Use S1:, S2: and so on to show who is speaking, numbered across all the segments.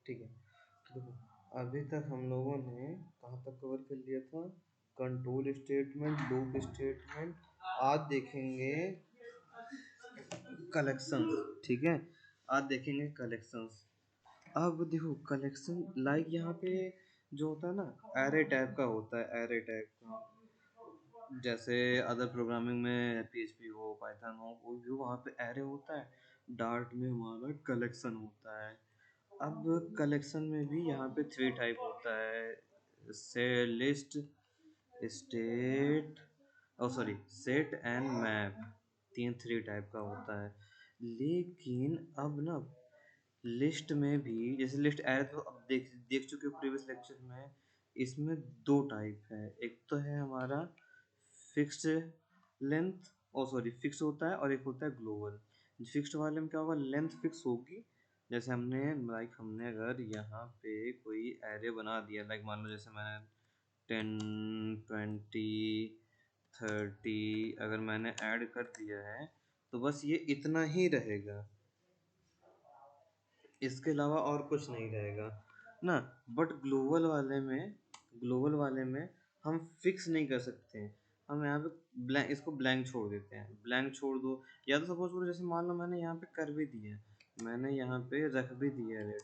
S1: ठीक है। तो देखो, अभी तक हम लोगों ने कहाँ तक कवर कर लिया था? Control statement, loop statement. आज देखेंगे कलेक्शंस। ठीक है, आज देखेंगे कलेक्शंस। अब देखो कलेक्शन लाइक यहाँ पे जो होता है ना, एरे टाइप का होता है, एरे टाइप का। जैसे अदर प्रोग्रामिंग में पीएचपी हो, पाइथन हो, कोई भी हो, वहाँ पे एरे होता है। डार्ट में हमारा कलेक्शन होता है। अब कलेक्शन में भी यहाँ पे थ्री टाइप होता है, से list, state, oh sorry, set and map. तीन थ्री टाइप का होता है। लेकिन अब ना लिस्ट में भी, जैसे लिस्ट एरे तो अब देख देख चुके हो प्रीवियस लेक्चर में। इसमें दो टाइप है, एक तो है हमारा फिक्स्ड लेंथ, ओ सॉरी फिक्स होता है, और एक होता है ग्लोबल। फिक्स्ड वाले में क्या होगा, लेंथ फिक्स होगी। जैसे हमने अगर यहाँ पे कोई एरे बना दिया, लाइक मान लो जैसे मैंने 10, 20, 30 अगर मैंने ऐड कर दिया है, तो बस ये इतना ही रहेगा, इसके अलावा और कुछ नहीं रहेगा ना। बट ग्लोबल वाले में हम फिक्स नहीं कर सकते हैं। हम यहाँ पे ब्लैंक, इसको ब्लैंक छोड़ देते हैं, ब्लैंक छोड़ दो। या तो सपोज करो, जैसे मान लो मैंने यहाँ पे कर भी दिया है, मैंने यहाँ पे रख भी दिया है रेट,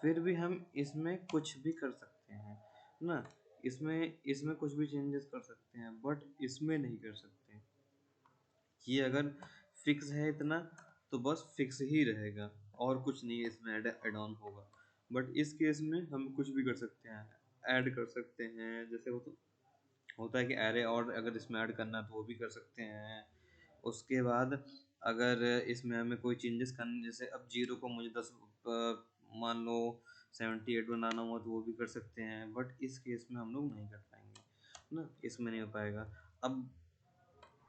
S1: फिर भी हम इसमें कुछ भी कर सकते हैं ना। इसमें इसमें कुछ भी चेंजेस कर सकते हैं, बट इसमें नहीं कर सकते। ये अगर फिक्स है इतना, तो बस फिक्स ही रहेगा, और कुछ नहीं इसमें ऐड ऑन होगा। बट इस केस में हम कुछ भी कर सकते हैं, ऐड कर सकते हैं। जैसे वो तो होता है कि एरे, और अगर इसमें ऐड करना है तो वो भी कर सकते हैं। उसके बाद अगर इसमें हमें कोई चेंजेस करने, जैसे अब जीरो को मुझे 10 मान लो 78 बनाना हुआ, तो वो भी कर सकते हैं। बट इस केस में हम लोग नहीं कर पाएंगे ना, इसमें नहीं हो पाएगा। अब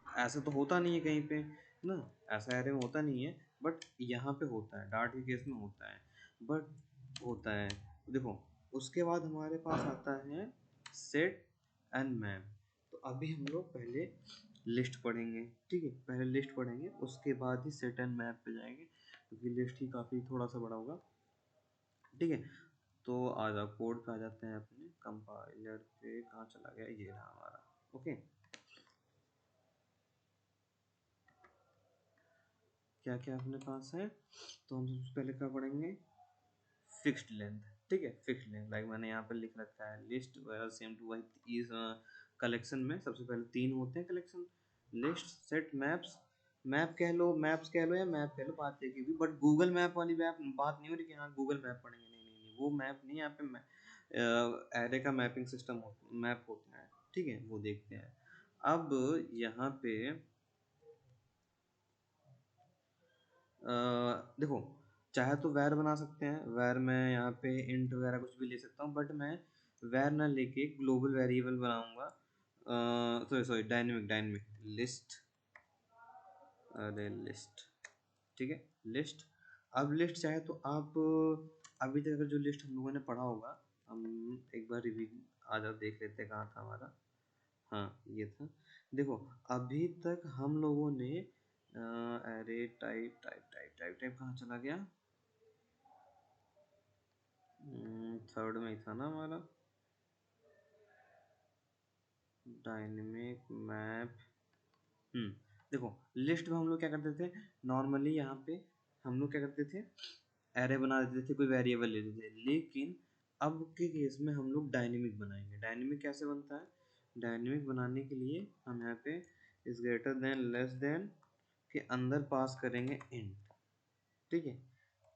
S1: ऐसा तो होता नहीं है कहीं पे ना, ऐसा एरे में होता नहीं है, बट यहाँ पे होता है, डार्ट के केस में होता है, बट होता है। देखो, उसके बाद हमारे पास आता है सेट एंड मैप। तो अभी हम लोग पहले लिस्ट पढ़ेंगे, ठीक है, पहले लिस्ट पढ़ेंगे, उसके बाद ही सेट एंड मैप पे जाएंगे, क्योंकि लिस्ट ही काफ़ी थोड़ा सा बड़ा होगा। ठीक है, तो आ जाओ कोड पे आ जाते हैं, अपने कंपाइलर पे कहाँ चला गया, ये रहा हमारा। ओके, क्या क्या अपने पास है, तो हम सबसे पहले क्या पढ़ेंगे, फिक्स्ड लेंथ। ठीक है, फिक्स्ड लेंथ, लाइक मैंने यहाँ पर लिख रखा है लिस्ट वगैरह सेम टू वही। इस कलेक्शन में सबसे पहले तीन होते हैं collection, list, set, maps. Map कह लो, मैप्स कह लो, या मैप कह लो, बात एक ही भी। बट गूगल मैप वाली बात नहीं हो रही कि हाँ गूगल मैप पढ़ेंगे, नहीं नहीं नहीं, वो मैप नहीं। यहाँ पे एरे का मैपिंग सिस्टम मैप होता है, ठीक है, वो देखते हैं। अब यहाँ पे देखो, चाहे तो वैर बना सकते हैं, वैर में यहाँ पे इंट वगैरह कुछ भी ले सकता हूँ, बट मैं वैर ना लेके ग्लोबल वेरिएबल बनाऊंगा। Sorry sorry, dynamic dynamic list, अरे लिस्ट, ठीक है, लिस्ट। अब लिस्ट चाहे तो आप अभी तक अगर जो लिस्ट हम लोगों ने पढ़ा होगा, हम एक बार रिवीजन आ जाओ देख लेते हैं कहाँ था हमारा। हाँ, ये था। देखो, अभी तक हम लोगों ने अरे type type type type type कहाँ चला गया, थर्ड में ही था ना हमारा, डायनेमिक मैप। देखो, लिस्ट में हम लोग क्या करते थे, नॉर्मली यहाँ पे हम लोग क्या करते थे, एरे बना देते थे, कोई वेरिएबल ले लेते थे। लेकिन अब के केस में हम लोग डायनेमिक बनाएंगे। डायनेमिक कैसे बनता है, डायनेमिक बनाने के लिए हम यहाँ पे is greater than less than के अंदर पास करेंगे इंट। ठीक है,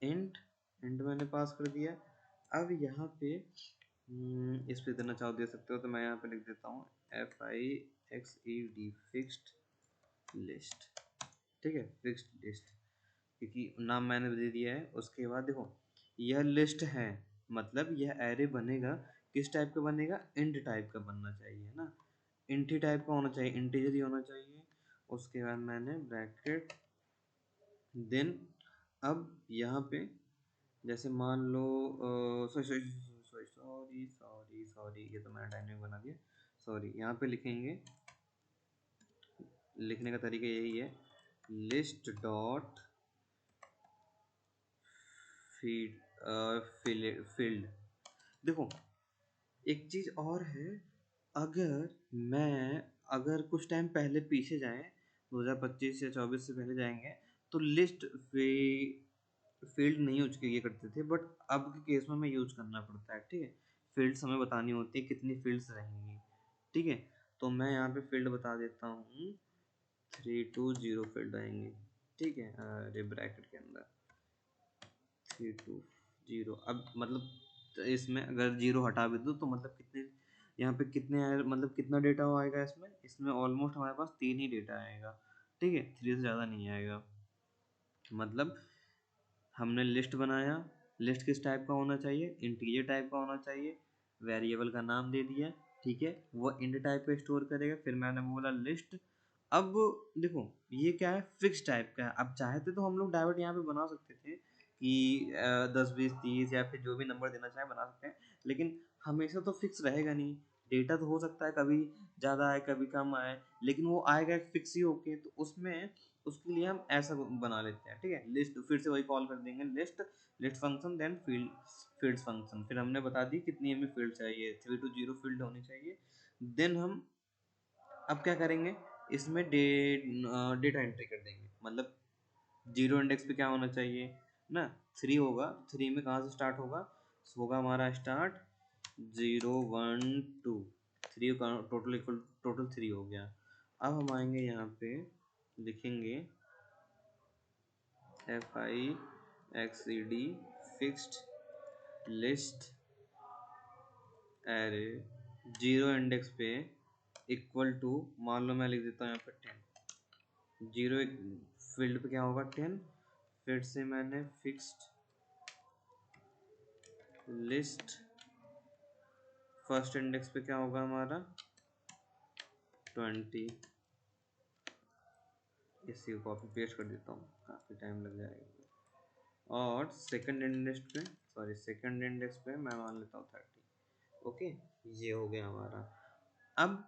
S1: इंट, इंट मैंने पास कर दिया। अब यहाँ पे इस पे देना चाहो दे सकते हो, तो मैं यहाँ पे लिख देता हूँ FIXED, फिक्स्ड लिस्ट। ठीक है, फिक्स्ड लिस्ट, क्योंकि नाम मैंने दे दिया है। उसके बाद देखो, यह लिस्ट है, मतलब यह एरे बनेगा, किस टाइप का बनेगा, इंट टाइप का बनना चाहिए ना, इंट ही टाइप का होना चाहिए, इंटीजर ही होना चाहिए। उसके बाद मैंने ब्रैकेट, देन अब यहाँ पे जैसे मान लो sorry sorry sorry sorry sorry sorry, ये तो मैंने डायनेमिक बना दिया, सॉरी। यहाँ पे लिखेंगे, लिखने का तरीका यही है, लिस्ट डॉट फीड, फील्ड। देखो एक चीज और है, अगर मैं अगर कुछ टाइम पहले पीछे जाएं, 2025 या 24 से पहले जाएंगे, तो लिस्ट फील्ड नहीं यूज किए करते थे, बट अब के केस में हमें यूज करना पड़ता है। ठीक है, फील्ड्स हमें बतानी होती है कितनी फील्ड्स रहेंगी। ठीक है, तो मैं यहाँ पे फील्ड बता देता हूँ, 320 फील्ड रहेंगे। ठीक है, अरे ब्रैकेट के अंदर 320। अब मतलब इसमें अगर जीरो हटा भी दो तो मतलब कितने यहाँ पे कितने आए, मतलब कितना डेटा आएगा इसमें, इसमें ऑलमोस्ट हमारे पास 3 ही डेटा आएगा। ठीक है, 3 से ज़्यादा नहीं आएगा। मतलब हमने लिस्ट बनाया, लिस्ट किस टाइप का होना चाहिए, इंटीजर टाइप का होना चाहिए, वेरिएबल का नाम दे दिया। ठीक है, वो इंट टाइप पे स्टोर करेगा, फिर मैंने बोला लिस्ट। अब देखो ये क्या है, फिक्स टाइप का है। अब चाहते तो हम लोग डायवर्ट यहाँ पे बना सकते थे कि 10 20 30 या फिर जो भी नंबर देना चाहे बना सकते हैं, लेकिन हमेशा तो फिक्स रहेगा नहीं। डेटा तो हो सकता है कभी ज़्यादा आए कभी कम आए, लेकिन वो आएगा फिक्स ही होके। तो उसमें उसके लिए हम ऐसा बना लेते हैं। ठीक है, लिस्ट फिर से वही कॉल कर देंगे, list list function then fields function. फिर हमने बता दी कितनी हमें फील्ड चाहिए, 320 फील्ड होनी चाहिए। देन हम अब क्या करेंगे, इसमें डेटा एंट्री कर देंगे। मतलब जीरो इंडेक्स पे क्या होना चाहिए ना, 3 होगा। 3 में कहाँ से स्टार्ट होगा, होगा हमारा स्टार्ट 0 1 2, 3 का टोटल इक्वल टोटल 3 हो गया। अब हम आएंगे यहाँ पे लिखेंगे FIXED fixed list array zero index पे इक्वल टू, मान लो मैं लिख देता हूँ यहाँ पे 10। जीरो फील्ड पे क्या होगा 10, फिर से मैंने फिक्स्ड लिस्ट फर्स्ट इंडेक्स पे क्या होगा हमारा 20। इसी को कॉपी पेस्ट कर देता हूँ, काफ़ी टाइम लग जाएगा। और सेकंड इंडेक्स पे मैं मान लेता हूँ 30। ओके, ये हो गया हमारा। अब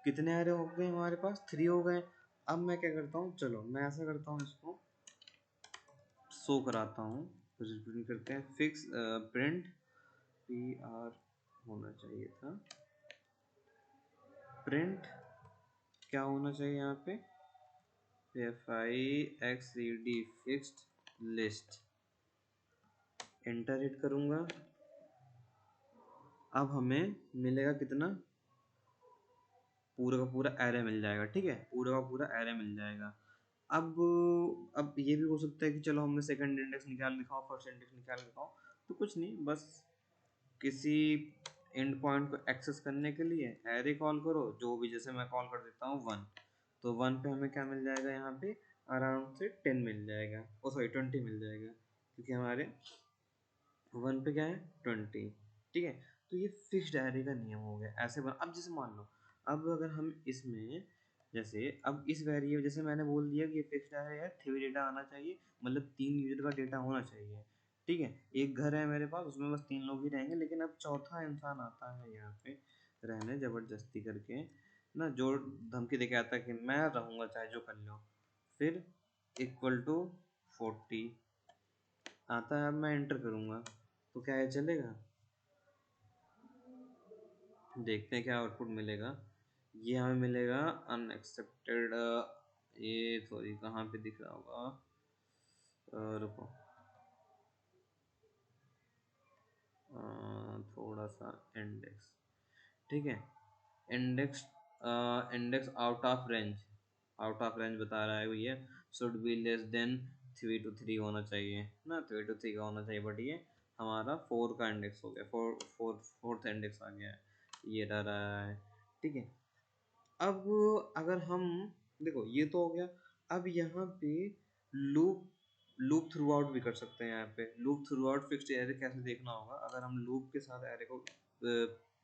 S1: कितने आ रहे हो गए हमारे पास, 3 हो गए। अब मैं क्या करता हूँ, चलो मैं ऐसा करता हूँ, इसको शो कराता हूँ। प्रिंट करते हैं, फिक्स प्रिंट PR होना चाहिए था, प्रिंट क्या होना चाहिए यहाँ पे, FIXED fixed list. Enter hit करूँगा, अब हमें मिलेगा कितना, पूरा का पूरा एरे मिल जाएगा। ठीक है, पूरा का पूरा एरे मिल जाएगा। अब ये भी हो सकता है कि चलो हमने सेकंड इंडेक्स निकाल दिखाओ, फर्स्ट इंडेक्स निकाल दिखाओ, तो कुछ नहीं, बस किसी एंड पॉइंट को एक्सेस करने के लिए एरे कॉल करो, जो भी, जैसे मैं कॉल कर देता हूँ 1, तो 1 पे हमें क्या मिल जाएगा, यहाँ पे आराम से 10 मिल जाएगा, ओ सॉरी 20 मिल जाएगा, क्योंकि हमारे 1 पे क्या है 20। ठीक है, तो ये फिक्स्ड एरे का नियम हो गया। ऐसे अब जैसे मान लो, अब अगर हम इसमें जैसे अब इस वेरिएबल, जैसे मैंने बोल दिया कि ये फिक्स्ड एरे है, 3 डेटा आना चाहिए, मतलब 3 यूजर का डेटा होना चाहिए। ठीक है, एक घर है मेरे पास, उसमें बस 3 लोग ही रहेंगे, लेकिन अब चौथा इंसान आता है यहाँ पे रहने जबरदस्ती करके ना, जो धमकी देके आता है कि मैं रहूँगा चाहे जो कर लो, फिर इक्वल टू 40 आता है। अब मैं एंटर करूँगा तो क्या ये चलेगा, देखते हैं क्या आउटपुट मिलेगा। ये हमें मिलेगा अनएक्सेप्टेड, ये सॉरी कहाँ पे दिख रहा होगा, रुको, थोड़ा सा इंडेक्स। ठीक है, index index out of range बता रहा है भैया, should be less than 3 to 3 होना चाहिए ना, 3 to 3 का होना चाहिए, बट ये हमारा 4 का इंडेक्स हो गया, फोर्थ इंडेक्स आ गया है, ये रहा है। ठीक है, अब अगर हम देखो ये तो हो गया। अब यहाँ पे लूप लूप थ्रू आउट भी कर सकते हैं। यहाँ पे loop through out fixed array कैसे देखना होगा, अगर हम लूप के साथ एरे को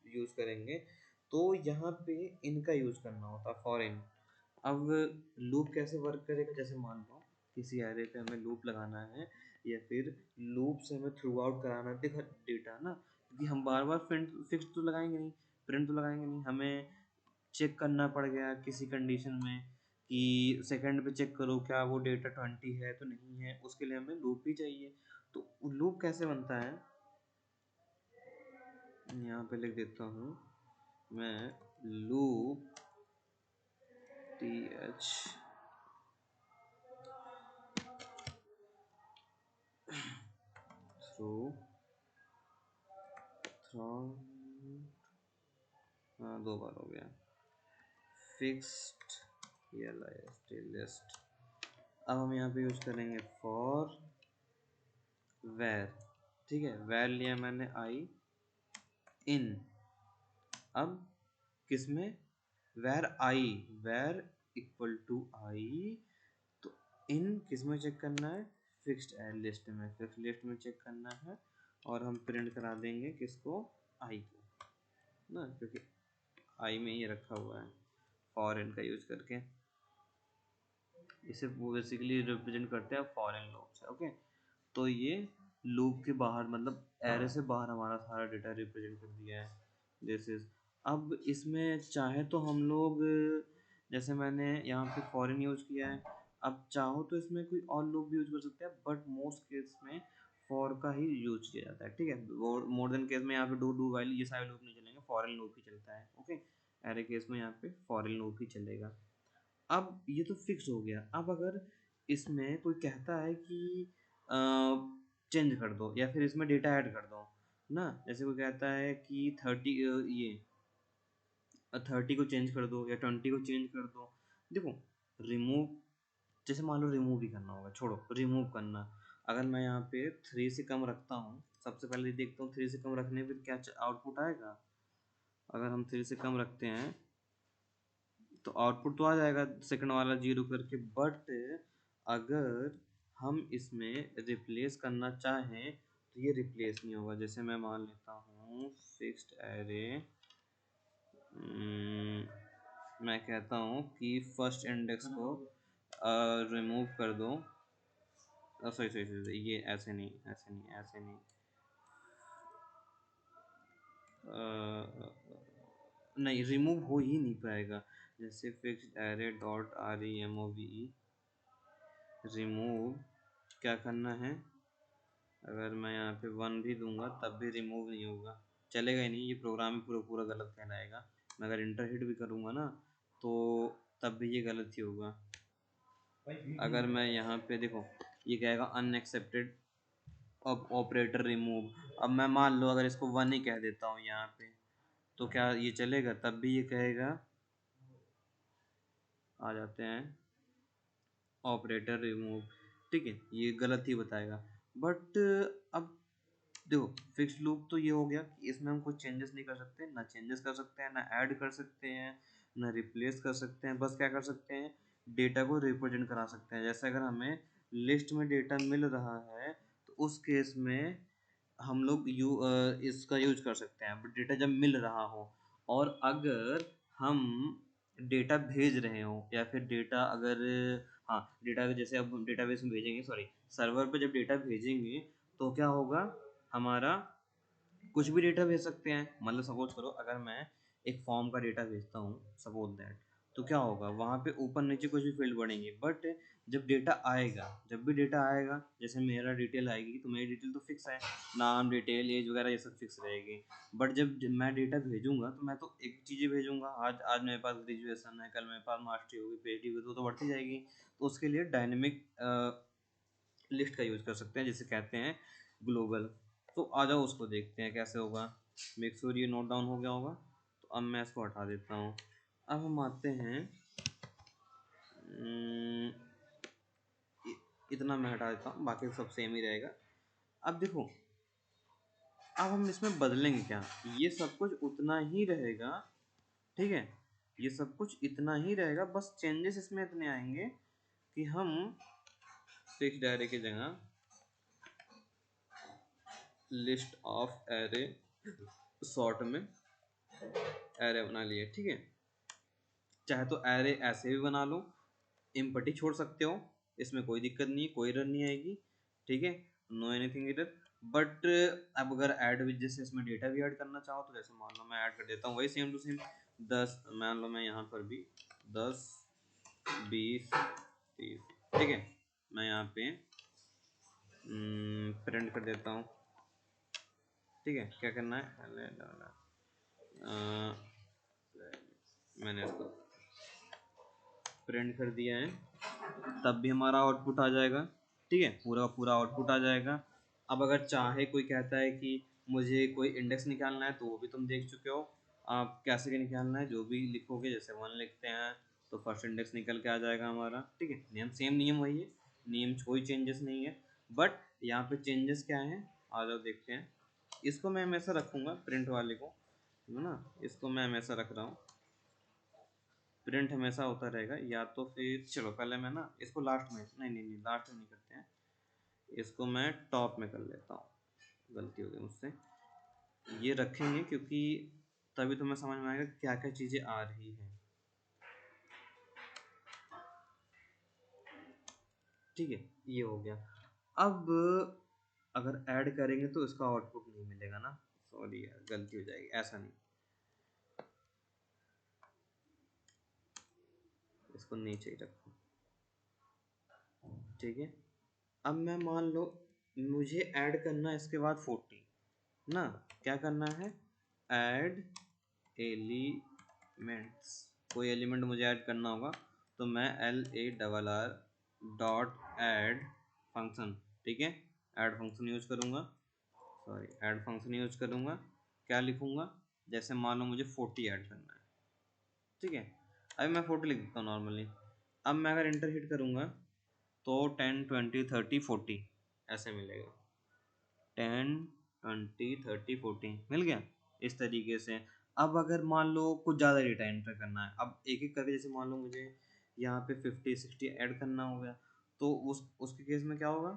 S1: यूज करेंगे, तो यहाँ पे इनका यूज करना होता है, फॉर इन। अब लूप कैसे वर्क करेगा, जैसे मान लो किसी एरे पे हमें लूप लगाना है, या फिर लूप से हमें थ्रू आउट कराना है देखो डेटा ना, क्योंकि हम बार बार फिक्स तो लगाएंगे नहीं, प्रिंट तो लगाएंगे नहीं, हमें चेक करना पड़ गया किसी कंडीशन में कि सेकंड पे चेक करो क्या वो डेटा 20 है तो नहीं है, उसके लिए हमें लूप ही चाहिए। तो लूप कैसे बनता है, यहाँ पे लिख देता हूँ मैं, लूप TH थ्रू थ्रू, हाँ 2 बार हो गया, फिक्स्ड LIST लिस्ट। अब हम यहाँ पे यूज करेंगे फॉर वैर, ठीक है, वैर लिया मैंने आई इन, अब किसमें, वैर आई, वैर इक्वल टू आई, तो इन किसमें चेक करना है, फिक्स्ड लिस्ट में, फिक्स्ड लिस्ट में चेक करना है, और हम प्रिंट करा देंगे किसको, आई को ना, क्योंकि आई में ही रखा हुआ है, फॉर इन का यूज करके इसे वो बेसिकली रिप्रेजेंट करते हैं फॉरेन लूप से। ओके, तो ये लूप के बाहर मतलब एरे से बाहर हमारा सारा डेटा रिप्रेजेंट कर दिया है, दिस इज। अब इसमें चाहे तो हम लोग, जैसे मैंने यहाँ पे फॉरेन यूज किया है, अब चाहो तो इसमें कोई और लूप भी यूज कर सकते हैं, बट मोस्ट केस में फॉर का ही यूज किया जाता है, ठीक है। मोर देन केस में यहाँ पे डू डू वाइल ये सारे लूप नहीं चलेंगे, फॉरेन लूप ही चलता है। ओके, एरे केस में यहाँ पे फॉरेन लूप ही चलेगा। अब ये तो फिक्स हो गया। अब अगर इसमें कोई कहता है कि चेंज कर दो या फिर इसमें डेटा ऐड कर दो ना, जैसे कोई कहता है कि 30 ये 30 को चेंज कर दो या 20 को चेंज कर दो, देखो रिमूव, जैसे मान लो रिमूव भी करना होगा, छोड़ो रिमूव करना, अगर मैं यहाँ पे 3 से कम रखता हूँ, सबसे पहले देखता हूँ 3 से कम रखने पर क्या आउटपुट आएगा। अगर हम 3 से कम रखते हैं तो आउटपुट तो आ जाएगा सेकंड वाला 0 करके, बट अगर हम इसमें रिप्लेस करना चाहें तो ये रिप्लेस नहीं होगा। जैसे मैं मान लेता हूँ फिक्स्ड एरे, मैं कहता हूँ कि फर्स्ट इंडेक्स को रिमूव कर दो, सॉरी सॉरी सॉरी, ये ऐसे नहीं ऐसे नहीं ऐसे नहीं, नहीं रिमूव हो ही नहीं पाएगा। जैसे fixed array dot REMOVE, remove क्या करना है, अगर मैं यहाँ पे 1 भी दूंगा तब भी रिमूव नहीं होगा, चलेगा ही नहीं, ये प्रोग्राम ही पूरा पूरा गलत कहलाएगा। मैं अगर इंटर हिट भी करूँगा ना तो तब भी ये गलत ही होगा। अगर मैं यहाँ पे देखो, ये कहेगा अनएक्सेप्टेड ऑपरेटर रिमूव, अब मैं मान लो अगर इसको 1 ही कह देता हूँ यहाँ पे, तो क्या ये चलेगा, तब भी ये कहेगा, आ जाते हैं ऑपरेटर रिमूव, ठीक है, ये गलत ही बताएगा। बट अब देखो फिक्स्ड लूप तो ये हो गया कि इसमें हम कुछ चेंजेस नहीं कर सकते, ना चेंजेस कर सकते हैं, ना ऐड कर सकते हैं, ना रिप्लेस कर सकते हैं, बस क्या कर सकते हैं, डेटा को रिप्रेजेंट करा सकते हैं। जैसे अगर हमें लिस्ट में डेटा मिल रहा है तो उस केस में हम लोग इसका यूज कर सकते हैं, बट डेटा जब मिल रहा हो, और अगर हम डेटा भेज रहे हो या फिर डेटा अगर, हाँ डेटा जैसे अब डेटाबेस में भेजेंगे, सॉरी सर्वर पे जब डेटा भेजेंगे तो क्या होगा, हमारा कुछ भी डेटा भेज सकते हैं। मतलब सपोज करो अगर मैं एक फॉर्म का डेटा भेजता हूँ सपोज दैट, तो क्या होगा वहाँ पे ऊपर नीचे कुछ भी फील्ड बढ़ेंगे, बट जब डेटा आएगा, जब भी डेटा आएगा, जैसे मेरा डिटेल आएगी तो मेरी डिटेल तो फिक्स है, नाम डिटेल एज वगैरह ये सब फिक्स रहेगी। बट जब मैं डेटा भेजूंगा तो मैं तो एक चीज़ें भेजूंगा, आज आज मेरे पास ग्रेजुएशन है, कल मेरे पास मास्टरी होगी, PhD होगी, तो बढ़ती जाएगी। तो उसके लिए डायनेमिक लिस्ट का यूज़ कर सकते हैं जिसे कहते हैं ग्लोबल। तो आ जाओ उसको देखते हैं कैसे होगा, मेक श्योर ये नोट डाउन हो गया होगा। तो अब मैं इसको हटा देता हूँ। अब हम आते हैं, इतना मैं हटा देता हूँ, बाकी सब सेम ही रहेगा। अब देखो, अब हम इसमें बदलेंगे क्या, ये सब कुछ उतना ही रहेगा, ठीक है, ये सब कुछ इतना ही रहेगा, बस चेंजेस इसमें इतने आएंगे कि हम फिक्स्ड एरे की जगह लिस्ट ऑफ एरे शॉर्ट में एरे बना लिए, ठीक है। चाहे तो एरे ऐसे भी बना लो, इम्पटी छोड़ सकते हो, इसमें कोई दिक्कत नहीं है, कोई एरर नहीं आएगी, ठीक है, नो एनीथिंग एरर। बट अब अगर ऐड भी, जैसे इसमें डेटा भी ऐड करना चाहो तो जैसे मान लो मैं ऐड कर देता हूँ वही सेम टू सेम 10, मान लो मैं यहाँ पर भी 10 20 30, ठीक है, मैं यहाँ पे प्रिंट कर देता हूँ। ठीक है, क्या करना है, अ, मैंने इसको प्रिंट कर दिया है, तब भी हमारा आउटपुट आ जाएगा। ठीक है, पूरा पूरा आउटपुट आ जाएगा। अब अगर चाहे कोई कहता है कि मुझे कोई इंडेक्स निकालना है, तो वो भी तुम देख चुके हो आप कैसे क्या निकालना है। जो भी लिखोगे, जैसे 1 लिखते हैं तो फर्स्ट इंडेक्स निकल के आ जाएगा हमारा। ठीक है, नियम सेम नियम वही है, नियम कोई चेंजेस नहीं है। बट यहाँ पे चेंजेस क्या है, आ जाओ देखते हैं। इसको मैं हमेशा रखूँगा, प्रिंट वाले को, है ना, इसको मैं हमेशा रख रहा हूँ। प्रिंट हमेशा होता रहेगा। या तो फिर चलो पहले मैं ना इसको लास्ट में, नहीं लास्ट में नहीं करते हैं, इसको मैं टॉप में कर लेता हूँ। गलती हो गई मुझसे। ये रखेंगे क्योंकि तभी तुम्हें समझ में आएगा क्या क्या चीज़ें आ रही हैं। ठीक है, ये हो गया। अब अगर ऐड करेंगे तो इसका आउटपुट नहीं मिलेगा ना, सॉरी यार, गलती हो जाएगी, ऐसा नहीं, इसको नीचे ही रखो। ठीक है, अब मैं मान लो मुझे ऐड करना है इसके बाद 40 ना, क्या करना है, ऐड एलिमेंट्स, कोई एलिमेंट मुझे ऐड करना होगा, तो मैं LARR डॉट ऐड फंक्शन, ठीक है, ऐड फंक्शन यूज करूँगा, सॉरी ऐड फंक्शन यूज करूँगा। क्या लिखूँगा, जैसे मान लो मुझे 40 ऐड करना है। ठीक है, अभी मैं 40 लिख देता हूँ नॉर्मली। अब मैं अगर इंटर हिट करूँगा तो 10 20 30 40 ऐसे मिलेगा। 10 20 30 40 मिल गया इस तरीके से। अब अगर मान लो कुछ ज़्यादा डेटा एंटर करना है, अब एक एक करके, जैसे मान लो मुझे यहाँ पे 50 60 ऐड करना हो गया, तो उसके केस में क्या होगा,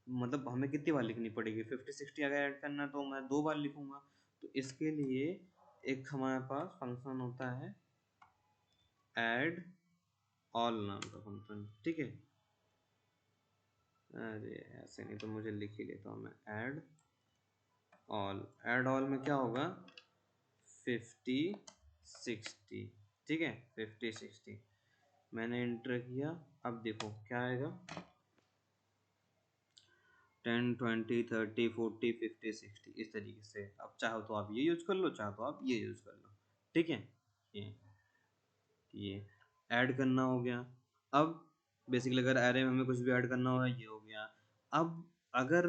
S1: मतलब हमें कितनी बार लिखनी पड़ेगी, 50 60 अगर ऐड करना है तो मैं 2 बार लिखूंगा। तो इसके लिए एक हमारे पास फंक्शन होता है ऐड ऑल नाम का फंक्शन। ठीक है, अरे ऐसे नहीं तो मुझे लिख ही लेता हूँ मैं, ऐड ऑल। ऐड ऑल में क्या होगा, 50 60। ठीक है, 50 60 मैंने इंटर किया। अब देखो क्या आएगा, 10 20 30 40 50 60 इस तरीके से। अब चाहो तो आप ये यूज कर लो, चाहो तो आप ये यूज कर लो। ठीक है, ये ऐड करना हो गया। अब बेसिकली अगर एरे में हमें कुछ भी ऐड करना होगा, ये हो गया। अब अगर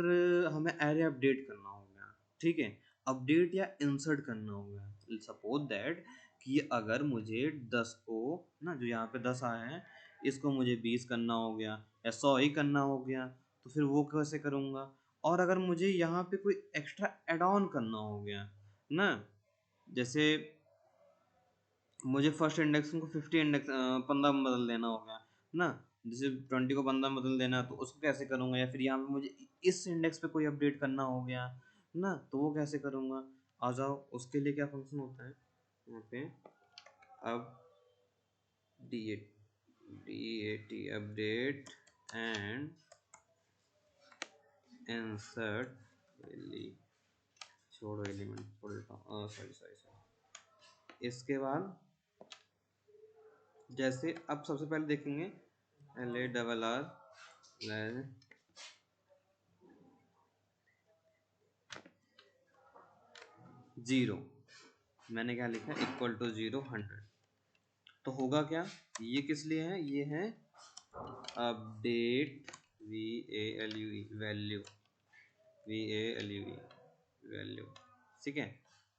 S1: हमें एरे अपडेट करना हो गया, ठीक है, अपडेट या इंसर्ट करना हो गया, सपोज दैट कि अगर मुझे 10 को ना, जो यहाँ पे 10 आए हैं, इसको मुझे 20 करना हो गया या 100 ही करना हो गया, तो फिर वो कैसे करूँगा। और अगर मुझे यहाँ पे कोई एक्स्ट्रा एड ऑन करना हो गया ना, जैसे मुझे फर्स्ट इंडेक्स को 50 इंडेक्स 15 में बदल देना होगा ना, जैसे 20 को 15 में बदल देना है, तो उसको कैसे करूँगा। या फिर यहाँ पे मुझे इस इंडेक्स पे कोई अपडेट करना हो गया ना, तो वो कैसे करूँगा। आ जाओ, उसके लिए क्या फंक्शन होता है यहाँ पे, अब dat अपडेट एंड इंसर्ट छोड़ो एलिमेंट छोड़ देता हूँ, सॉरी सॉरी सॉरी। इसके बाद जैसे अब सबसे पहले देखेंगे LARR 0, मैंने क्या लिखा, इक्वल टू 0 100। तो होगा क्या, ये किस लिए है, ये है update VALUE value, VALUE value. ठीक है,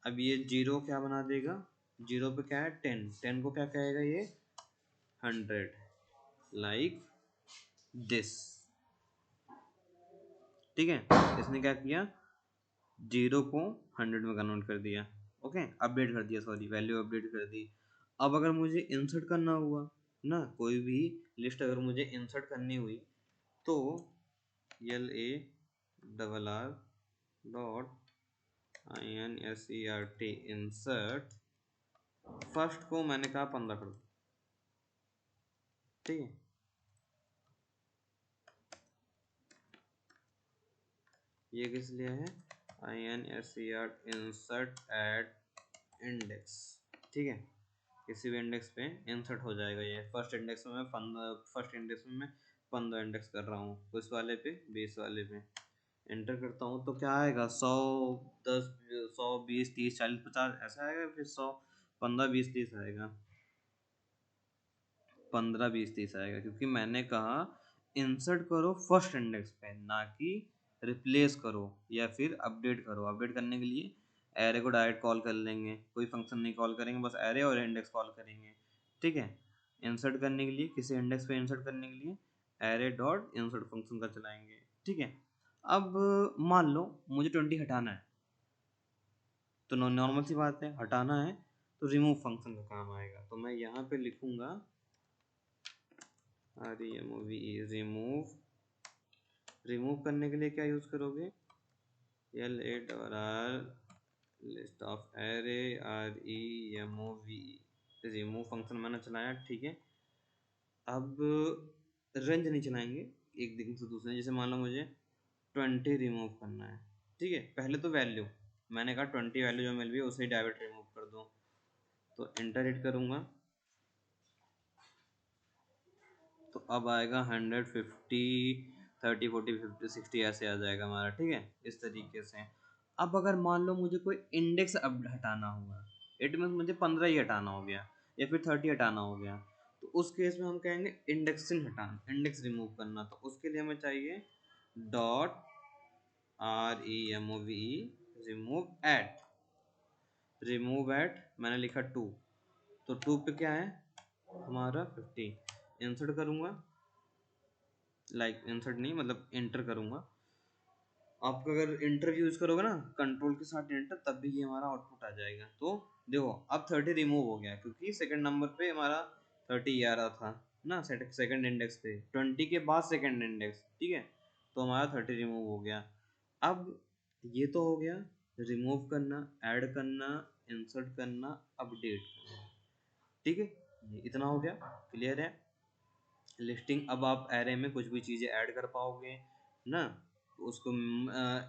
S1: अब ये 0 क्या बना देगा, 0 पे क्या है 10, 10 को क्या कहेगा ये 100, लाइक दिस। ठीक है, इसने क्या किया, 0 को 100 में कन्वर्ट कर दिया। ओके, अपडेट कर दिया, सॉरी वैल्यू अपडेट कर दी। अब अगर मुझे इंसर्ट करना हुआ ना, कोई भी लिस्ट अगर मुझे इंसर्ट करनी हुई, तो LARR dot INSERT insert, first को मैंने कहा 15 कर दो। ठीक है, ये किस लिए है, INSERT इंसर्ट एट इंडेक्स। ठीक है, किसी भी इंडेक्स पे इंसर्ट हो जाएगा ये। फर्स्ट इंडेक्स में मैं 15, फर्स्ट इंडेक्स में मैं 15 इंडेक्स कर रहा हूँ, उस वाले पे 20 वाले पे एंटर करता हूँ तो क्या आएगा, 100, 10, 100, 20, 30, 40, 50 ऐसा आएगा, फिर 100, 15, 20, 30 आएगा, 15, 20, 30 आएगा, क्योंकि मैंने कहा इंसर्ट करो फर्स्ट इंडेक्स पे, ना कि रिप्लेस करो या फिर अपडेट करो। अपडेट करने के लिए एरे को डायरेक्ट कॉल कर लेंगे, कोई फंक्शन नहीं कॉल करेंगे, बस एरे और इंडेक्स कॉल करेंगे, ठीक है। इंसर्ट करने के लिए, किसी इंडेक्स पे इंसर्ट करने के लिए एरे डॉट इंसर्ट फंक्शन का चलाएंगे, ठीक है। अब मान लो मुझे 20 हटाना है, तो नॉर्मल सी बात है, हटाना है तो रिमूव फंक्शन का काम आएगा। तो मैं यहाँ पे लिखूंगा REMOVE, रिमूव। रिमूव करने के लिए क्या यूज करोगे, LARR list of array, REMOVE, remove function मैंने चलाया, ठीक है। अब रेंज नहीं चलाएंगे एक दिन से दूसरे, जैसे मान लो मुझे 20 रिमूव करना है, ठीक है। पहले तो वैल्यू, मैंने कहा 20 वैल्यू जो मिल रही है उसे डायरेक्ट रिमूव कर दो, तो एंटर हिट करूंगा तो अब आएगा 100, 50, 30, 40, 50, 60 ऐसे आ जाएगा हमारा, ठीक है, इस तरीके से। अब अगर मान लो मुझे कोई इंडेक्स अब हटाना हुआ, इट मीन मुझे 15 ही हटाना हो गया या फिर 30 हटाना हो गया, तो उस केस में हम कहेंगे इंडेक्सिंग हटाना, इंडेक्स रिमूव करना। तो उसके लिए हमें चाहिए dot REMOVE remove at, remove at मैंने लिखा 2, तो 2 पे क्या है हमारा 50, इंसर्ट करूंगा, लाइक इंसर्ट नहीं मतलब एंटर करूंगा। आप अगर इंटर यूज करोगे ना कंट्रोल के साथ एंटर, तब भी ये हमारा आउटपुट आ जाएगा। तो देखो अब 30 रिमूव हो गया, क्योंकि सेकंड नंबर पे हमारा 30 आ रहा था ना, सेकंड इंडेक्स पे 20 के बाद सेकंड इंडेक्स, ठीक है, तो हमारा 30 रिमूव हो गया। अब ये तो हो गया रिमूव करना, ऐड करना, इंसर्ट करना, अपडेट करना, ठीक है, ये इतना हो गया, क्लियर है। लिस्टिंग, अब आप एरे में कुछ भी चीज़ें ऐड कर पाओगे ना, तो उसको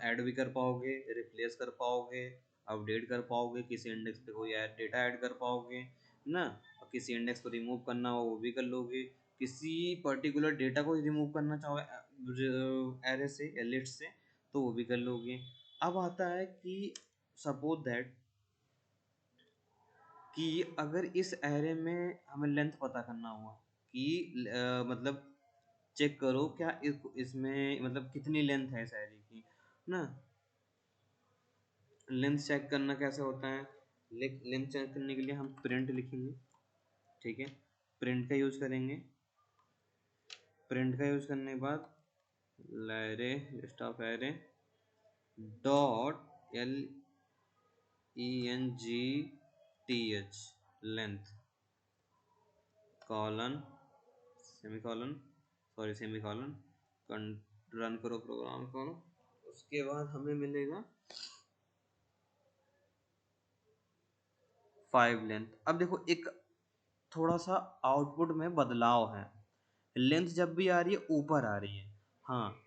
S1: ऐड भी कर पाओगे, रिप्लेस कर पाओगे, अपडेट कर पाओगे, किसी इंडेक्स पे कोई डेटा ऐड कर पाओगे ना, और किसी इंडेक्स को रिमूव करना हो वो भी कर लोगे, किसी पर्टिकुलर डेटा को रिमूव करना चाहो एरे से या लिस्ट से तो वो भी कर लोगे। अब आता है कि सपोज दैट कि अगर इस एरे में हमें लेंथ पता करना हुआ कि मतलब चेक करो क्या इसमें मतलब कितनी लेंथ है इस एरे की ना, लेंथ चेक करना कैसे होता है, लेंथ चेक करने के लिए हम प्रिंट लिखेंगे, ठीक है, प्रिंट का यूज करेंगे। प्रिंट का यूज करने के बाद array list of array dot LENGTH length colon semicolon, sorry semicolon, run करो प्रोग्राम को, उसके बाद हमें मिलेगा 5 लेंथ। अब देखो एक थोड़ा सा आउटपुट में बदलाव है, लेंथ जब भी आ रही है ऊपर आ रही है, हाँ,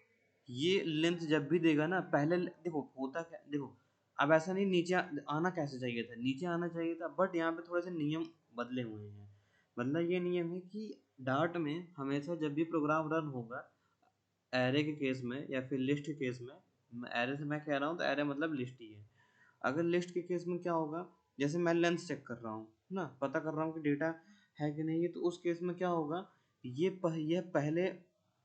S1: ये लेंथ जब भी देगा ना, पहले देखो होता क्या, देखो अब ऐसा नहीं, नीचे आना कैसे चाहिए था, नीचे आना चाहिए था, बट यहाँ पे थोड़े से नियम बदले हुए हैं। मतलब ये नियम है कि डार्ट में हमेशा जब भी प्रोग्राम रन होगा एरे के केस में या फिर लिस्ट के केस में, एरे से मैं कह रहा हूँ तो एरे मतलब लिस्ट ही है। अगर लिस्ट के केस में क्या होगा, जैसे मैं लेंथ चेक कर रहा हूँ ना, पता कर रहा हूँ कि डेटा है कि नहीं है, तो उस केस में क्या होगा, ये पहले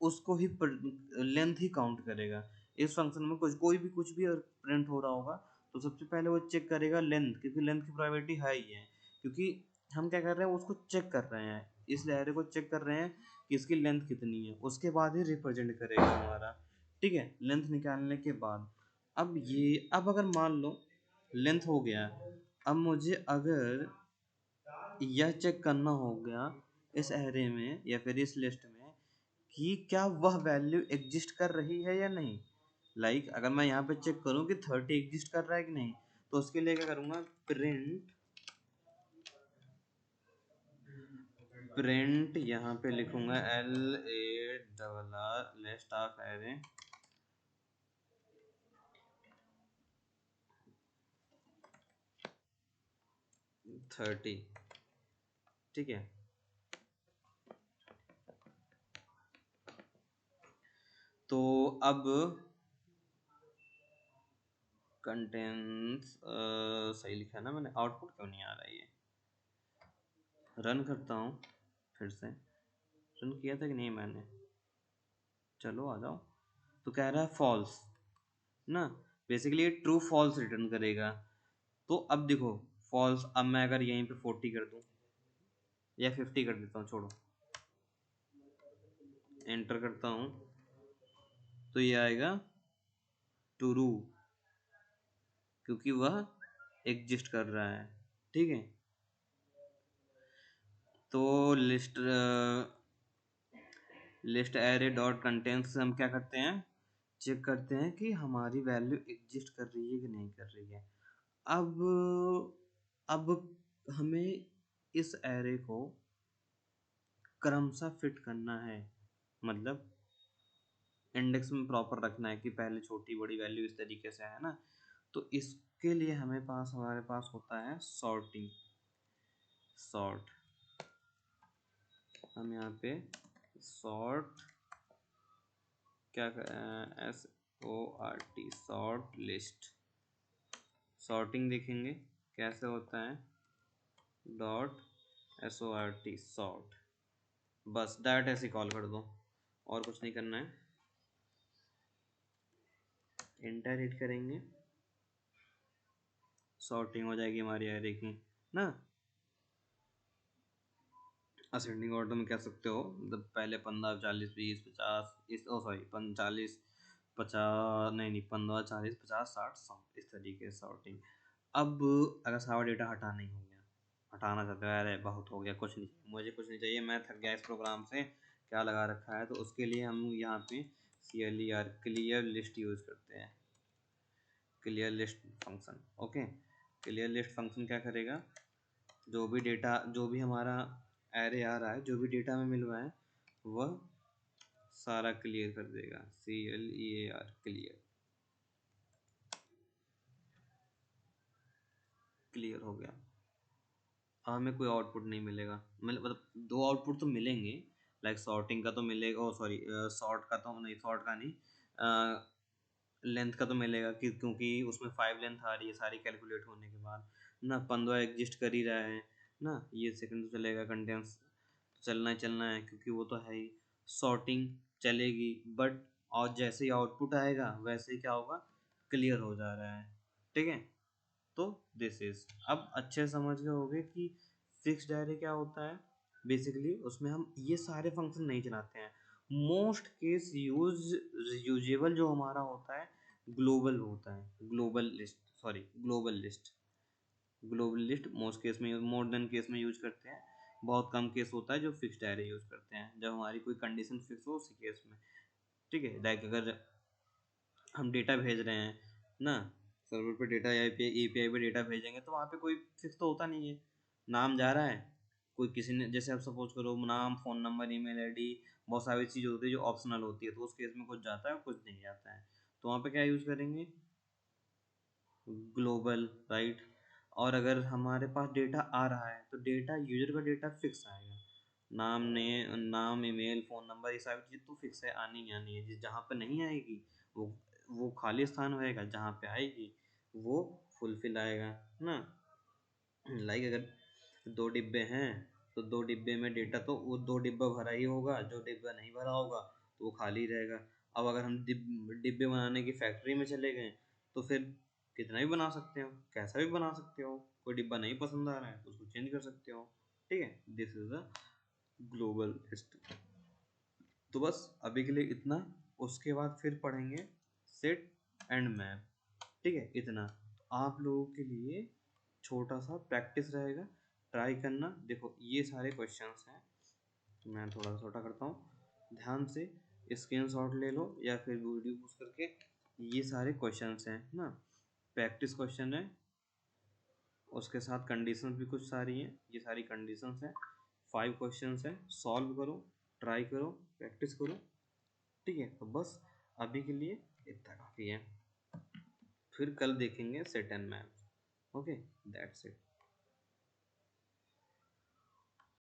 S1: उसको ही लेंथ ही काउंट करेगा। इस फंक्शन में कोई भी कुछ भी प्रिंट हो रहा होगा तो सबसे पहले वो चेक करेगा लेंथ, क्योंकि लेंथ की प्रायोरिटी हाई है, क्योंकि हम क्या कर रहे हैं उसको चेक कर रहे हैं, इस एरे को चेक कर रहे हैं कि इसकी लेंथ कितनी है, उसके बाद ही रिप्रेजेंट करेगा हमारा, ठीक है, लेंथ निकालने के बाद। अब अगर मान लो लेंथ हो गया, अब मुझे अगर यह चेक करना हो गया इस एरे में या फिर इस लिस्ट में कि क्या वह वैल्यू एग्जिस्ट कर रही है या नहीं। लाइक अगर मैं यहाँ पे चेक करूँ कि 30 एग्जिस्ट कर रहा है कि नहीं, तो उसके लिए क्या करूँगा, प्रिंट यहाँ पे लिखूंगा LARR लिस्ट ऑफ एरे 30, ठीक है। तो अब कंटेंट्स सही लिखा है ना मैंने, आउटपुट क्यों नहीं आ रहा है ये, रन करता हूँ फिर से, रन किया था कि नहीं मैंने, चलो आ जाओ। तो कह रहा है फॉल्स ना, बेसिकली ये ट्रू फॉल्स रिटर्न करेगा। तो अब देखो फॉल्स, अब मैं अगर यहीं पे 40 कर दूं या 50 कर देता हूँ, छोड़ो, एंटर करता हूँ तो ये आएगा ट्रू, क्योंकि वह एग्जिस्ट कर रहा है। ठीक है, तो लिस्ट एरे डॉट कंटेंट्स हम क्या करते हैं, चेक करते हैं कि हमारी वैल्यू एग्जिस्ट कर रही है कि नहीं कर रही है। अब हमें इस एरे को क्रमशः फिट करना है, मतलब इंडेक्स में प्रॉपर रखना है कि पहले छोटी बड़ी वैल्यू इस तरीके से है ना। तो इसके लिए हमारे पास होता है सॉर्टिंग, सॉर्ट, हम यहाँ पे सॉर्ट क्या SORT, सॉर्ट लिस्ट, सॉर्टिंग देखेंगे कैसे होता है, डॉट SORT सॉर्ट, बस डायरेक्ट ऐसे कॉल कर दो और कुछ नहीं करना है। एंटर हिट करेंगे, सॉर्टिंग हो जाएगी हमारी एरे की ना। असेंडिंग ऑर्डर में कह सकते हो, मतलब पहले 15 40 20 50 इस, ओ सॉरी 40 50, नहीं 15 40 50 60 100, इस तरीके से सॉर्टिंग। अब अगर सारा डेटा हटा नहीं हो गया, हटाना चाहते हो, अरे बहुत हो गया, कुछ नहीं, मुझे कुछ नहीं चाहिए, मैं थक गया इस प्रोग्राम से, क्या लगा रखा है, तो उसके लिए हम यहाँ पे CLER क्लियर लिस्ट यूज़ करते हैं, clear list function. Okay, clear list function क्या करेगा, जो भी डेटा, जो भी हमारा एरे आ रहा है, जो भी डेटा में मिल रहा है वह सारा क्लियर कर देगा, CLEAR क्लियर, क्लियर हो गया। हमें कोई आउटपुट नहीं मिलेगा, मतलब दो आउटपुट तो मिलेंगे, लाइक सॉर्टिंग का तो मिलेगा, ओ सॉरी सॉर्ट का तो नहीं, सॉर्ट का नहीं, लेंथ का तो मिलेगा कि क्योंकि उसमें 5 लेंथ आ रही है सारी कैलकुलेट होने के बाद ना, 15 एग्जिस्ट कर ही रहा है ना, ये सेकंड तो चलेगा, कंटेंट्स चलना है क्योंकि वो तो है ही, सॉर्टिंग चलेगी, बट और जैसे ही आउटपुट आएगा वैसे ही क्या होगा, क्लियर हो जा रहा है। ठीक है, तो दिस इज, अब अच्छे से समझ गए होगे कि फिक्स्ड एरे क्या होता है। बेसिकली उसमें हम ये सारे फंक्शन नहीं चलाते हैं, मोस्ट केस यूजेबल जो हमारा होता है ग्लोबल होता है, global list, sorry global list, global list most case में, मोर देन केस में यूज करते हैं, बहुत कम केस होता है जो फिक्स्ड एरे यूज करते हैं, जब हमारी कोई कंडीशन फिक्स हो उसी केस में। ठीक है, लाइक अगर हम डेटा भेज रहे हैं ना, सर्वर पे डेटा, API पे डेटा भेजेंगे, तो वहाँ पे कोई फिक्स तो होता नहीं है, नाम जा रहा है, कोई किसी ने, जैसे आप सपोज करो नाम फ़ोन नंबर ईमेल आईडी, बहुत सारी चीज़ होती है जो ऑप्शनल होती है, तो उस केस में कुछ जाता है और कुछ नहीं जाता है, तो वहाँ पे क्या यूज़ करेंगे, ग्लोबल, राइट। और अगर हमारे पास डेटा आ रहा है तो डेटा, यूजर का डेटा फिक्स आएगा, नाम ने, नाम ईमेल फ़ोन नंबर ये सारी चीज़ तो फिक्स है, आनी ही आनी है, जिस जहाँ पे नहीं आएगी वो वो खाली स्थान रहेगा, जहाँ पे आएगी वो फुलफिल आएगा ना। लाइक अगर 2 डिब्बे हैं तो 2 डिब्बे में डेटा तो वो 2 डिब्बा भरा ही होगा, जो डिब्बा नहीं भरा होगा तो वो खाली रहेगा। अब अगर हम डिब्बे बनाने की फैक्ट्री में चले गए तो फिर कितना भी बना सकते हो, कैसा भी बना सकते हो, कोई डिब्बा नहीं पसंद आ रहा है तो उसको चेंज कर सकते हो। ठीक है, this is a global list. तो बस अभी के लिए इतना, उसके बाद फिर पढ़ेंगे सेट एंड मैप। ठीक है, इतना आप लोगों के लिए छोटा सा प्रैक्टिस रहेगा, ट्राई करना। देखो ये सारे क्वेश्चंस हैं, मैं थोड़ा सा छोटा करता हूँ, ध्यान से स्क्रीनशॉट ले लो या फिर वीडियो पॉज करके, ये सारे क्वेश्चंस हैं ना, प्रैक्टिस क्वेश्चन है, उसके साथ कंडीशंस भी कुछ सारी हैं, ये सारी कंडीशंस हैं, 5 क्वेश्चंस हैं, सॉल्व करो, ट्राई करो, प्रैक्टिस करो। ठीक है, तो बस अभी के लिए इतना काफ़ी है, फिर कल देखेंगे set and map. Okay, that's it.